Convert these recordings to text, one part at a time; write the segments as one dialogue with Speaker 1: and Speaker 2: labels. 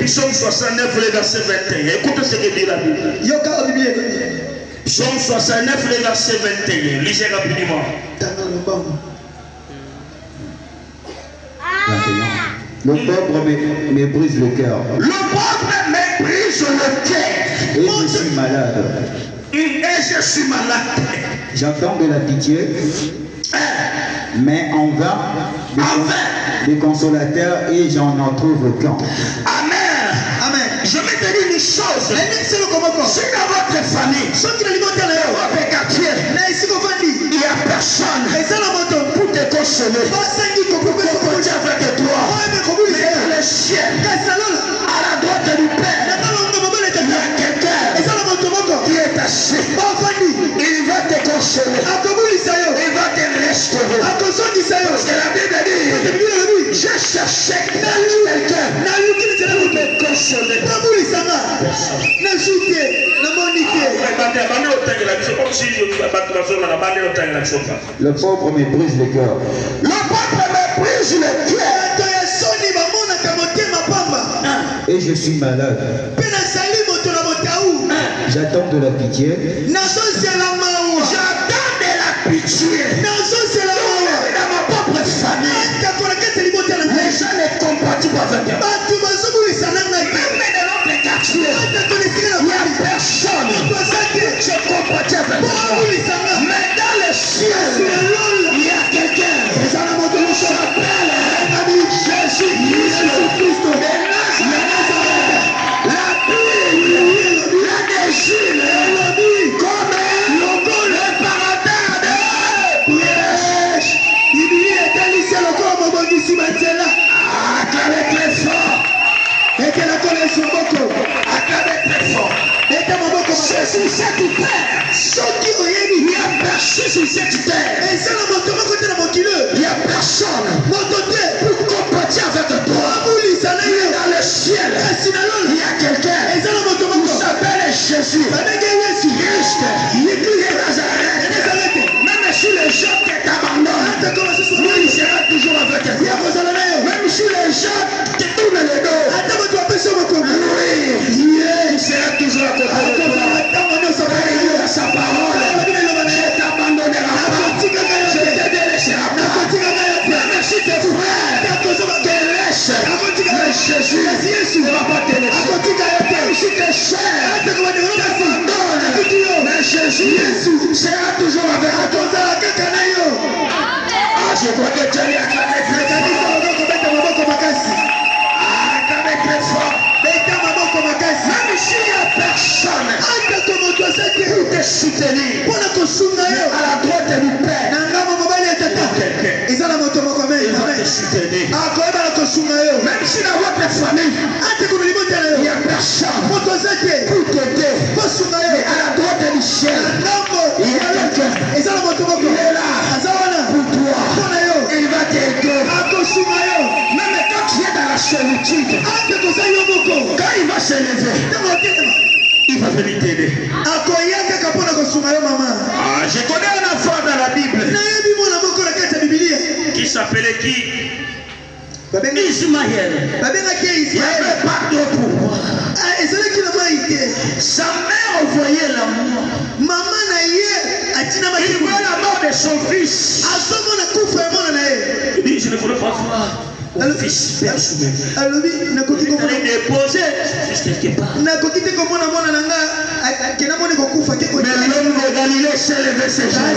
Speaker 1: Psaume 69, le verset 21. Écoutez ce que dit la Bible. Psaume 69, le verset 21. Lisez rapidement.
Speaker 2: 21. Le pauvre me brise le cœur.
Speaker 1: Le pauvre me brise le cœur.
Speaker 2: Et je suis malade.
Speaker 1: Et je suis malade.
Speaker 2: J'entends de la pitié, mais en vain des consolateurs et j'en en trouve aucun.
Speaker 1: Amen. Amen. Je vais te dire une chose. Si dans votre famille, dans votre quartier, il n'y a personne pour te consoler, pour composer avec toi. Mais dans le ciel, à la droite du Père, il y a quelqu'un qui est assis. Il va te consoler. Il va te restaurer. Parce que la Bible dit, je cherchais quelqu'un pour me consoler.
Speaker 2: Le pauvre me brise le cœur.
Speaker 1: Le pauvre me brise le cœur.
Speaker 2: Et je suis malade. J'attends de la pitié.
Speaker 1: J'attends de la pitié. Dans ma propre famille, les gens ne comprennent pas avec moi. Même dans notre quartier, il n'y a personne. Je comprends avec moi. Mais dans le ciel, il y a quelqu'un qui s'appelle Jésus-Christ. La Bible, la désir, comme le paradis de piège. Acclamez très fort. Acclamez très fort. Jésus, c'est du Père. Il y a personne sur cette terre. Il y a personne pour compatir avec toi. Dans le ciel, il y a quelqu'un qui s'appelle Jésus. Christ, l'église de Nazareth. Même si les gens t'abandonnent, lui il sera toujours avec toi. Même si les gens te tournent le dos, lui il sera toujours avec toi. Il a sa parole. Je t'abandonnerai pas. Je te délaisserai pas. Même si tes frères te laissent, mais Jésus ne va pas te laisser. Même si tes chers t'abandonnent, mais Jésus sera toujours avec toi. Ah, je crois que tu allais acclamer très fort. Acclamer très fort. Même s'il n'y a personne pour te soutenir, à la droite du Père, il va te soutenir. Même si dans votre famille, il n'y a personne pour t'aider, mais à la droite du ciel, il y a quelqu'un. Il est là pour toi. Il va t'aider. Même quand tu es dans la solitude, quand il va se lever, il va venir t'aider. Je connais un enfant dans la Bible qui s'appelait qui? Ismaël. Il n'y avait pas d'eau pour moi. Sa mère voyait l'amour. Il voit la mort de son fils. Il dit, je ne voulais pas voir mon fils persuadé. Il allait déposer juste quelque part. Mais l'homme de Galilée s'est levé ce jour-là.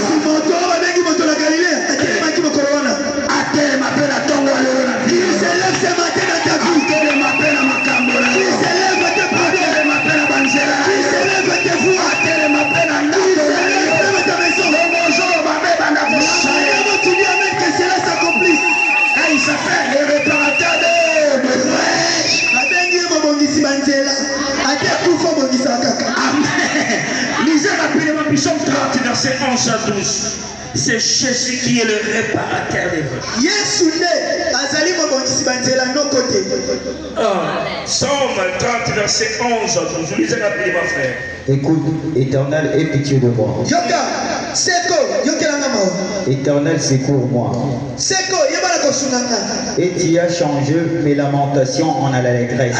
Speaker 1: Atel m'appelle à ton walona. Il se lève ce matin dans ta vie. Atel m'appelle à Makambola. Il se lève à tes parents. Atel m'appelle à Banzela. Il se lève à tes fous. Atel m'appelle à Ndako. Il se lève à ta maison. Bonjour, Babé Bandako. Tu dis Amen que cela s'accomplisse. Et il s'appelle le réparateur de brèche. Amen. Lisez rapidement Psaume 30, verset 11 à 12. C'est Jésus qui est le réparateur des brèches. Psaume 30, verset 11 à 12. Lisez rapidement, frère.
Speaker 2: Écoute, Éternel, aie pitié de moi. Éternel, secours-moi. Et tu as changé mes lamentations en allégresse.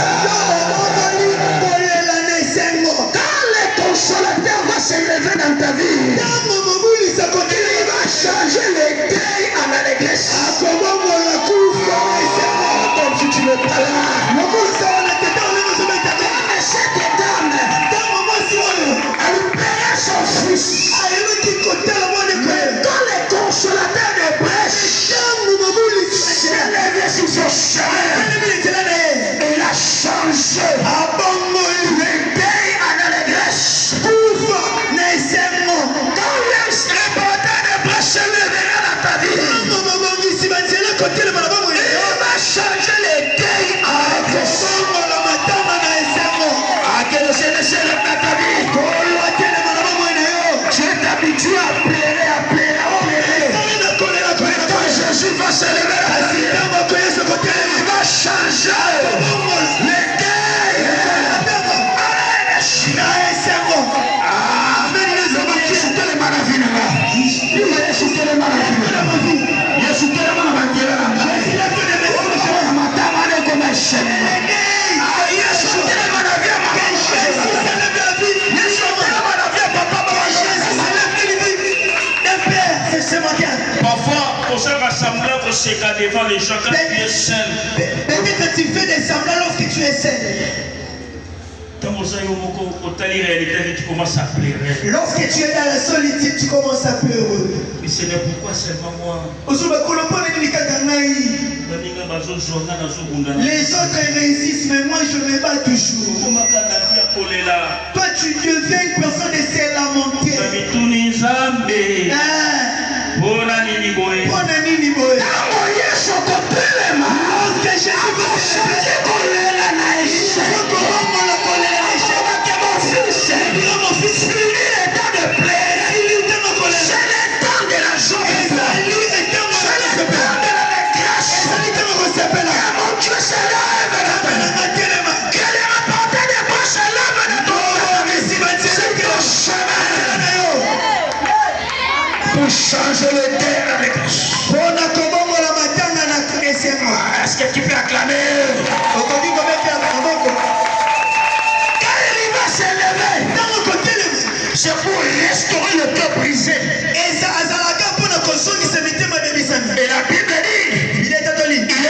Speaker 1: Quand le consolateur va se lever dans ta vie, il va changer les deuils en allégresse. Comme si tu n'es pas là. Cette dame, elle paiera son fils. Mais quand le consolateur de prêche s'est levé sur son chemin, il a changé les deuils en allégresse. Quand le reporter de prêche se lèvera dans ta vie, il va changer les deuils en allégresse. Tu es habitué à pleurer, à pleurer, à pleurer. Mais quand Jésus va se lever, il va changer les deuils.
Speaker 3: Parfois, pour se rassembler, pour se garder devant les gens quand tu es seul.
Speaker 1: Peut-être que tu fais des semblants lorsque tu es seul.
Speaker 3: Tu commences à pleurer.
Speaker 1: Lorsque tu es dans la solitude, tu commences à pleurer.
Speaker 3: Mais ce n'est pourquoi seulement moi.
Speaker 1: Les autres réussissent, mais moi je me bats toujours. Toi tu deviens une personne de se lamenter. Lorsque Jésus va se mon fils, il est temps de plaire. C'est le temps de la joie. C'est le temps de la grâce. Mon Dieu se lève. Que le rapporteur de prêche se lève de ton chemin. Pour changer le terre avec grâce. Est-ce que tu peux acclamer? C'est pour restaurer le cœur brisé. Et la Bible dit, il est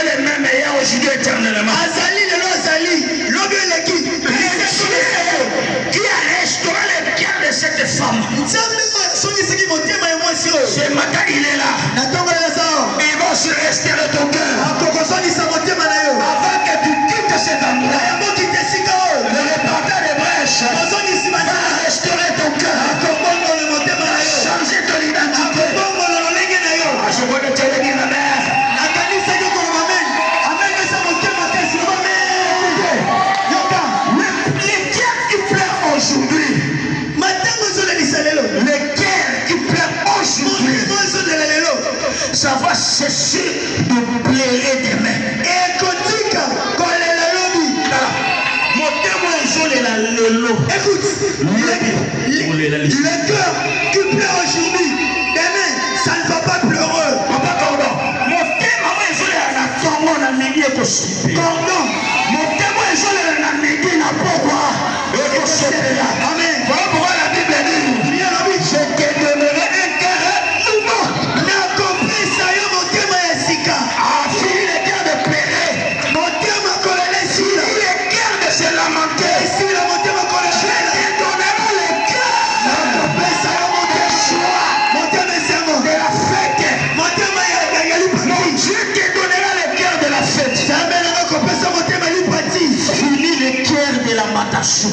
Speaker 1: le même meilleur aujourd'hui éternellement. Qui a restauré le cœur de cette femme. Ce matin il est là. Il va se restaurer ton cœur. Avant que tu quittes cet endroit, le reporter de brèche va restaurer ton cœur. Changer ton identité. Je vois que tu es le ma mère. Les cœurs qui pleurent aujourd'hui. Les cœurs qui pleurent aujourd'hui. Ça va cesser de pleurer demain. Écoute, le cœur qui pleure aujourd'hui, demain, ça ne va pas pleurer. Papa, pardon. Mon témoin est joué à la tombe, on a mis le cordon. Mon témoin est joué à la médine, n'a pas quoi. Amen. Voilà pourquoi la Bible dit, je te donnerai un cœur nouveau. N'a compris ça, mon témoin est sika. Ah, fini le cœur de pleurer. Mon témoin colonel si. Fini le cœur de se lamenter. Si le mon témoin colonel. Je te donnerai le cœur. N'a compris ça, mon témoin. Mon témoin est serment. De la fête. Mon témoin est mon Dieu te donnera le cœur de la fête. Jamais n'a compris ça, mon témoin est parti. Fini le cœur de la matation.